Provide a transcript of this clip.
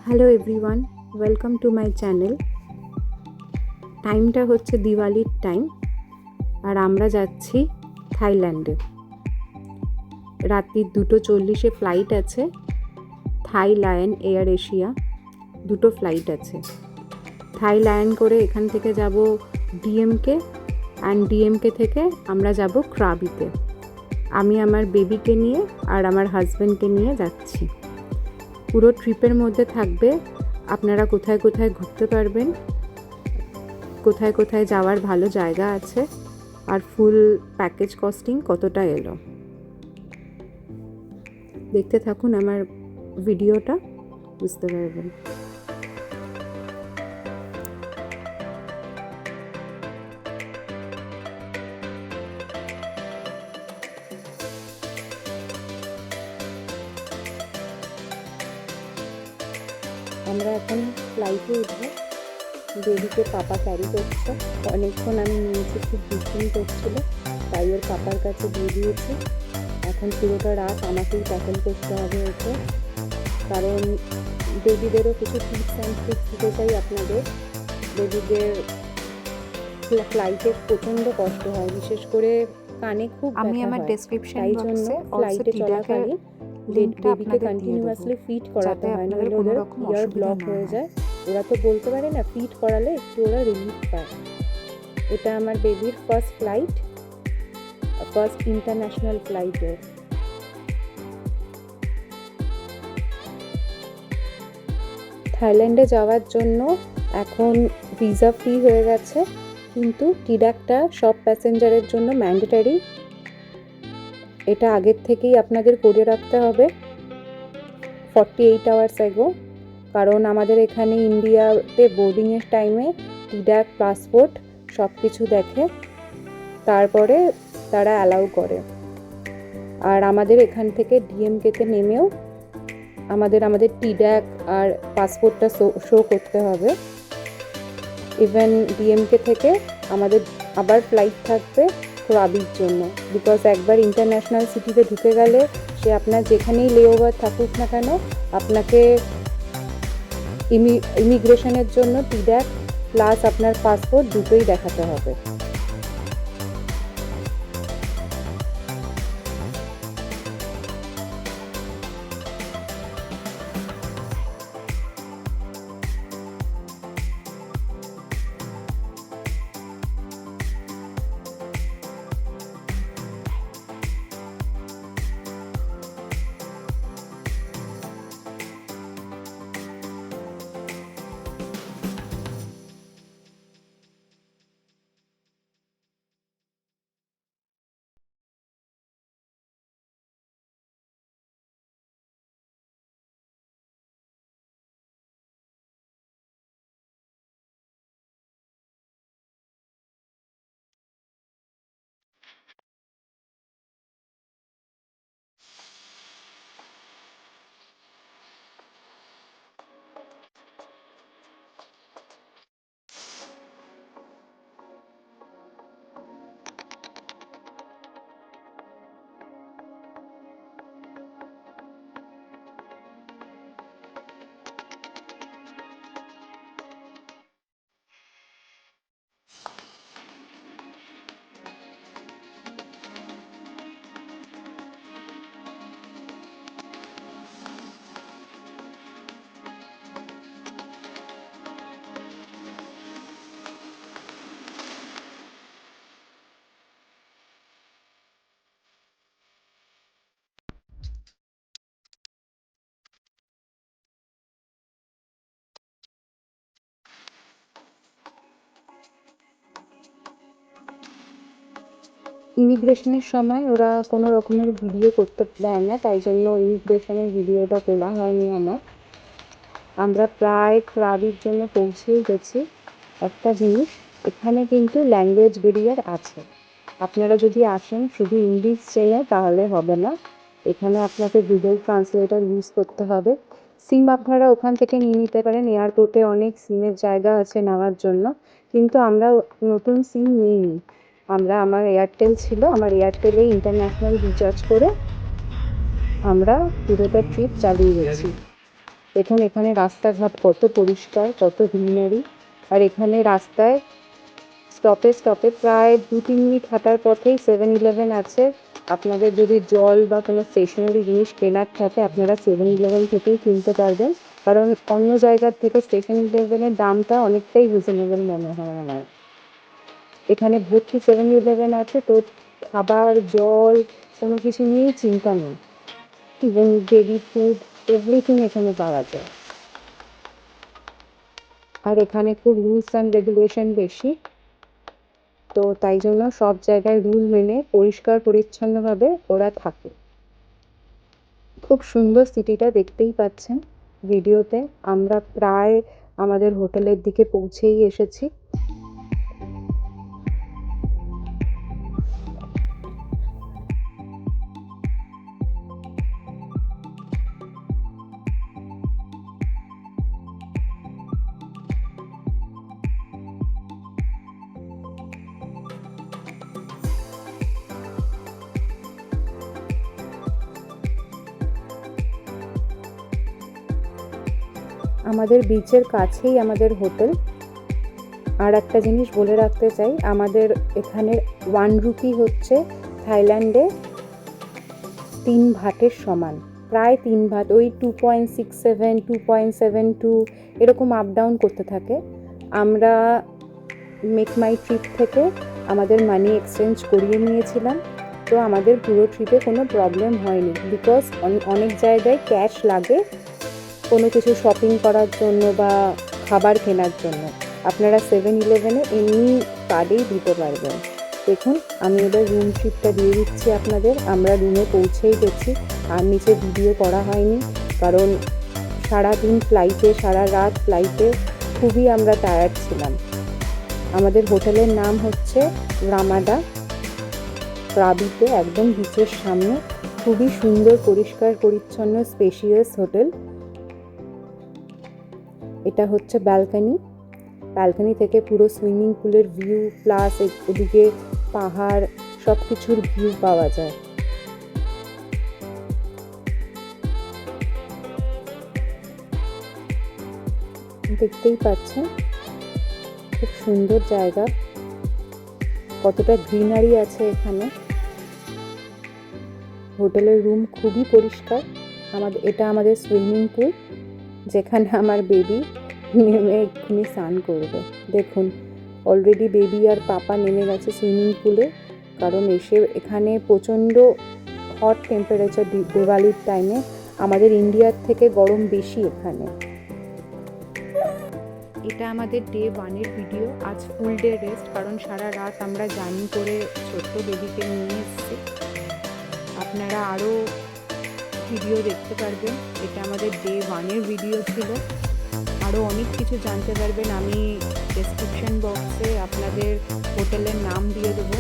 Hello everyone, welcome to my channel. টাইমটা হচ্ছে দিওয়ালির time, আর আমরা যাচ্ছি থাইল্যান্ডে। রাত্রি 2:40 ফ্লাইট আছে। থাই লায়ন এয়ার এশিয়া, দুটো ফ্লাইট আছে। থাই লায়ন করে এখান থেকে যাব ডিএমকে, অ্যান্ড ডিএমকে থেকে আমরা যাব ক্রাবিতে। আমি আমার বেবিকে নিয়ে আর আমার হাজব্যান্ডকে নিয়ে যাচ্ছি। পুরো ট্রিপের মধ্যে থাকবে আপনারা কোথায় কোথায় ঘুরতে পারবেন, কোথায় কোথায় যাওয়ার ভালো জায়গা আছে, আর ফুল প্যাকেজ কস্টিং কতটা এলো। দেখতে থাকুন আমার ভিডিওটা, বুঝতে পারবেন। আমরা এখন ফ্লাইটে উঠবো। বেবিকে পাপা ক্যারি করছে। অনেকক্ষণ আমি নিয়েছি, খুব দুষ্টুমি করছিল, তাই ওর পাপার কাছে দিয়ে দিয়েছি। এখন পুরোটা রাত আমাকেই ট্যাকেল করতে হবে ওকে, কারণ বেবিদেরও কিছু টিপস অ্যান্ড ট্রিক্স দিতে চাই আপনাদের। বেবিদের ফ্লাইটে প্রচণ্ড কষ্ট হয়, বিশেষ করে কানে খুব আমি ব্যথা আমার হয়। ডেসক্রিপশন তাই জন্য ফ্লাইটে চলাকালীন বেবিকে কন্টিনিউয়াসলি ফিট করাতে হয়, নাহলে ওদের ইয়ার ব্লক হয়ে যায়। ওরা তো বলতে পারে না, ফিট করালে একটু ওরা রিলিফ পায়। এটা আমার বেবির first flight, first international flight ওর। থাইল্যান্ডে যাওয়ার জন্য এখন ভিসা ফ্রি হয়ে গেছে, কিন্তু টিডাকটা সব প্যাসেঞ্জারের জন্য ম্যান্ডেটারি। এটা আগের থেকেই আপনাদের করে রাখতে হবে 48 আওয়ার্স অ্যাগো, কারণ আমাদের এখানে ইন্ডিয়াতে বোর্ডিংয়ের টাইমে টিডাক, পাসপোর্ট সব কিছু দেখে, তারপরে তারা অ্যালাউ করে। আর আমাদের এখান থেকে ডিএমকেতে নেমেও আমাদের টিডাক আর পাসপোর্টটা শো করতে হবে। ইভেন ডিএমকে থেকে আমাদের আবার ফ্লাইট থাকবে ক্রাবির জন্য, বিকজ একবার ইন্টারন্যাশনাল সিটিতে ঢুকে গেলে সে আপনার যেখানেই লেওভার থাকুক না কেন, আপনাকে ইমিগ্রেশনের জন্য টিডাক প্লাস আপনার পাসপোর্ট দুটোই দেখাতে হবে। ইমিগ্রেশনের সময় ওরা কোনো রকমের ভিডিও করতে দেয় না, তাই জন্য ইমিগ্রেশনের ভিডিওটা তোলা হয়নি আমার। আমরা প্রায় ক্রাবির জন্য পৌঁছেই গেছি। একটা জিনিস, এখানে কিন্তু ল্যাঙ্গুয়েজ ব্যারিয়ার আছে। আপনারা যদি আসেন শুধু ইংলিশ চেনে তাহলে হবে না, এখানে আপনাকে গুগল ট্রান্সলেটর ইউজ করতে হবে। সিম আপনারা ওখান থেকে নিয়ে নিতে পারেন, এয়ারপোর্টে অনেক সিমের জায়গা আছে নেওয়ার জন্য, কিন্তু আমরা নতুন সিম নিইনি। আমার এয়ারটেল ছিল, আমার এয়ারটেলে ইন্টারন্যাশনাল রিচার্জ করে আমরা পুরোটা ট্রিপ চালিয়ে গেছি। দেখুন এখানে রাস্তাঘাট কত পরিষ্কার, কত গ্রিনারি। আর এখানে রাস্তায় স্টপে স্টপে প্রায় 2-3 মিনিট হাঁটার পথেই 7-Eleven আছে। আপনাদের যদি জল বা কোনো স্টেশনারি জিনিস কেনার থাকে আপনারা 7-Eleven থেকেই কিনতে পারবেন, কারণ অন্য জায়গার থেকে 7-Eleven-এর দামটা অনেকটাই রিজনেবল মনে হয় আমার। এখানে ভর্তি 7-Eleven আছে, তো খাবার, জল কোনো কিছু নিয়েই চিন্তা নেই। ইভেন বেবি ফুড এভরিথিং এখানে পাওয়া যায়। আর এখানে খুব রুলস অ্যান্ড রেগুলেশন বেশি, তো তাই জন্য সব জায়গায় রুল মেনে পরিষ্কার পরিচ্ছন্নভাবে ওরা থাকে। খুব সুন্দর সিটিটা, দেখতেই পাচ্ছেন ভিডিওতে। আমরা প্রায় আমাদের হোটেলের দিকে পৌঁছেই এসেছি। আমাদের বিচের কাছেই আমাদের হোটেল। আর একটা জিনিস বলে রাখতে চাই, আমাদের এখানে 1 রুপি হচ্ছে থাইল্যান্ডে 3 ভাটের সমান। প্রায় 3 ভাট, ওই 2.67, 2.72 এরকম আপ ডাউন করতে থাকে। আমরা মেক মাই ট্রিপ থেকে আমাদের মানি এক্সচেঞ্জ করিয়ে নিয়েছিলাম, তো আমাদের পুরো ট্রিপে কোনো প্রবলেম হয়নি। বিকজ অনেক জায়গায় ক্যাশ লাগে কোনো কিছু শপিং করার জন্য বা খাবার কেনার জন্য। আপনারা 7-Eleven-এ এমনি কার্ডেই দিতে পারবেন। দেখুন আমি এবার রুম ট্রিপটা দিয়ে দিচ্ছি আপনাদের। আমরা রুমে পৌঁছেই গেছি, আর নিচে ভিডিও করা হয়নি কারণ সারাদিন ফ্লাইটে, সারা রাত ফ্লাইটে খুবই আমরা টায়ার্ড ছিলাম। আমাদের হোটেলের নাম হচ্ছে রামাডা, প্রাবিতে, একদম বিচের সামনে। খুবই সুন্দর, পরিষ্কার পরিচ্ছন্ন, স্পেশিয়াস হোটেল। এটা হচ্ছে ব্যালকনি থেকে পুরো সুইমিং পুলের ভিউ, প্লাস ওদিকে পাহাড়, সব কিছুর ভিউ পাওয়া যায়। দেখতেই পাচ্ছেন খুব সুন্দর জায়গা, কতটা গ্রিনারি আছে এখানে। হোটেলের রুম খুবই পরিষ্কার। এটা আমাদের সুইমিং পুল, যেখানে আমার বেবি নেমে এক্ষুনি স্নান করবে। দেখুন অলরেডি বেবি আর পাপা নেমে গেছে সুইমিং পুলে, কারণ এখানে প্রচণ্ড হট টেম্পারেচার দিওয়ালির টাইমে। আমাদের ইন্ডিয়ার থেকে গরম বেশি এখানে। এটা আমাদের ডে 1-এর ভিডিও। আজ ফুল ডে রেস্ট, কারণ সারা রাত আমরা জার্নি করে ছোট্ট বেবিকে নিয়ে এসেছি। আপনারা আরও ভিডিও দেখতে পারবেন। এটা আমাদের ডে 1-এর ভিডিও ছিল। আরও অনেক কিছু জানতে পারবেন। আমি ডেসক্রিপশন বক্সে আপনাদের হোটেলের নাম দিয়ে দেবো।